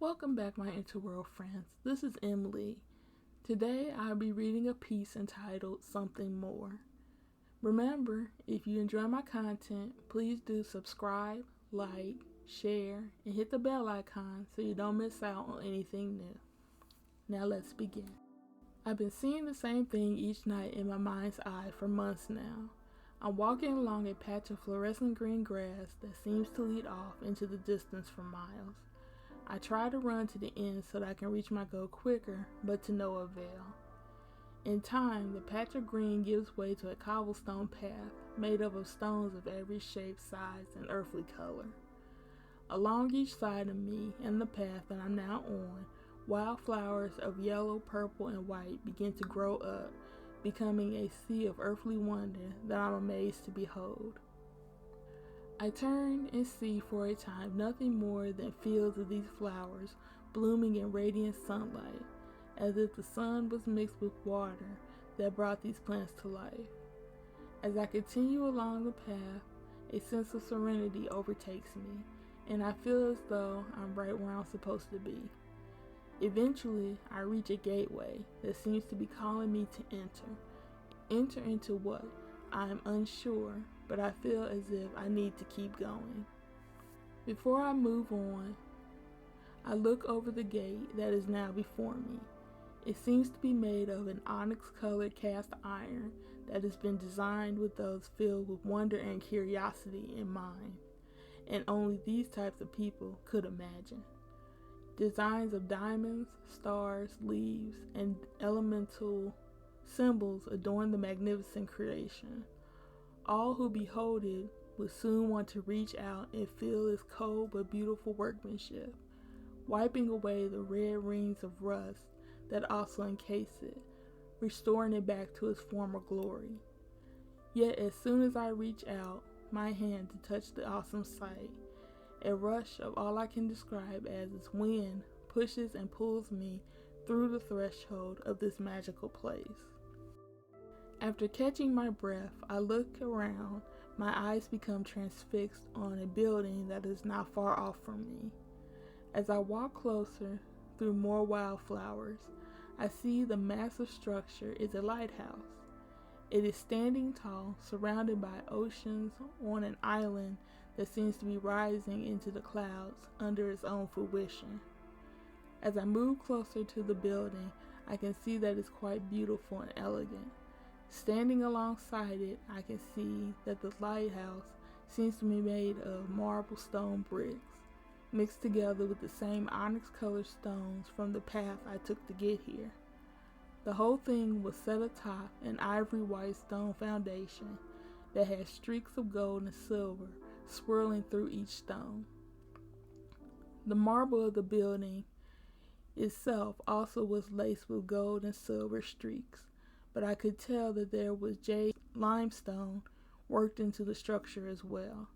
Welcome back, my InterWorld friends. This is Emily. Today I'll be reading a piece entitled Something More. Remember, if you enjoy my content, please do subscribe, like, share, and hit the bell icon so you don't miss out on anything new. Now let's begin. I've been seeing the same thing each night in my mind's eye for months now. I'm walking along a patch of fluorescent green grass that seems to lead off into the distance for miles. I try to run to the end so that I can reach my goal quicker, but to no avail. In time, the patch of green gives way to a cobblestone path made up of stones of every shape, size, and earthly color. Along each side of me and the path that I'm now on, wildflowers of yellow, purple, and white begin to grow up, becoming a sea of earthly wonder that I'm amazed to behold. I turn and see for a time nothing more than fields of these flowers blooming in radiant sunlight, as if the sun was mixed with water that brought these plants to life. As I continue along the path, a sense of serenity overtakes me, and I feel as though I'm right where I'm supposed to be. Eventually, I reach a gateway that seems to be calling me to enter. Enter into what? I am unsure, but I feel as if I need to keep going. Before I move on, I look over the gate that is now before me. It seems to be made of an onyx-colored cast iron that has been designed with those filled with wonder and curiosity in mind, and only these types of people could imagine. Designs of diamonds, stars, leaves, and elemental symbols adorn the magnificent creation. All who behold it will soon want to reach out and feel its cold but beautiful workmanship, wiping away the red rings of rust that also encase it, restoring it back to its former glory. Yet as soon as I reach out my hand to touch the awesome sight, a rush of all I can describe as its wind pushes and pulls me through the threshold of this magical place. After catching my breath, I look around. My eyes become transfixed on a building that is not far off from me. As I walk closer through more wildflowers, I see the massive structure is a lighthouse. It is standing tall, surrounded by oceans on an island that seems to be rising into the clouds under its own fruition. As I move closer to the building, I can see that it's quite beautiful and elegant. Standing alongside it, I can see that the lighthouse seems to be made of marble stone bricks, mixed together with the same onyx-colored stones from the path I took to get here. The whole thing was set atop an ivory-white stone foundation that had streaks of gold and silver swirling through each stone. The marble of the building itself also was laced with gold and silver streaks, but I could tell that there was jade limestone worked into the structure as well.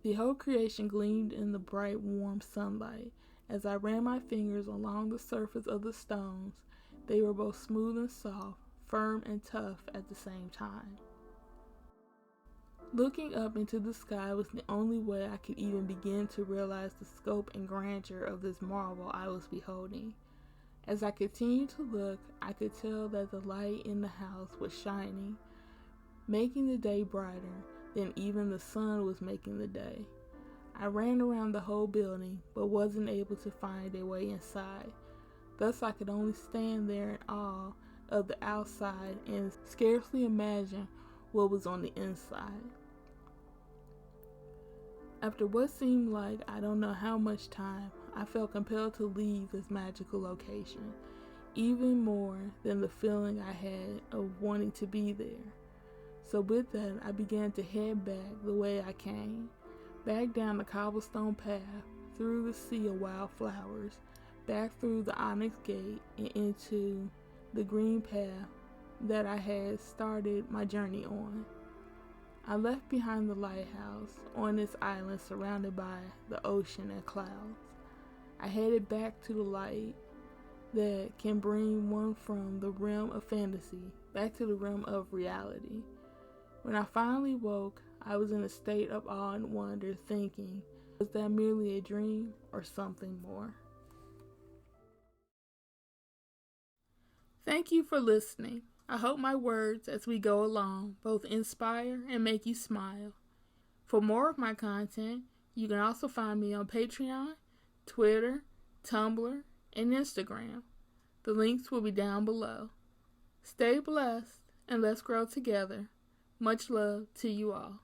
The whole creation gleamed in the bright, warm sunlight. As I ran my fingers along the surface of the stones, they were both smooth and soft, firm and tough at the same time. Looking up into the sky was the only way I could even begin to realize the scope and grandeur of this marvel I was beholding. As I continued to look, I could tell that the light in the house was shining, making the day brighter than even the sun was making the day. I ran around the whole building, but wasn't able to find a way inside. Thus I could only stand there in awe of the outside and scarcely imagine what was on the inside. After what seemed like I don't know how much time, I felt compelled to leave this magical location, even more than the feeling I had of wanting to be there. So with that, I began to head back the way I came, back down the cobblestone path, through the sea of wildflowers, back through the onyx gate, and into the green path that I had started my journey on. I left behind the lighthouse on this island surrounded by the ocean and clouds. I headed back to the light that can bring one from the realm of fantasy back to the realm of reality. When I finally woke, I was in a state of awe and wonder, thinking, was that merely a dream or something more? Thank you for listening. I hope my words as we go along both inspire and make you smile. For more of my content, you can also find me on Patreon, Twitter, Tumblr, and Instagram. The links will be down below. Stay blessed and let's grow together. Much love to you all.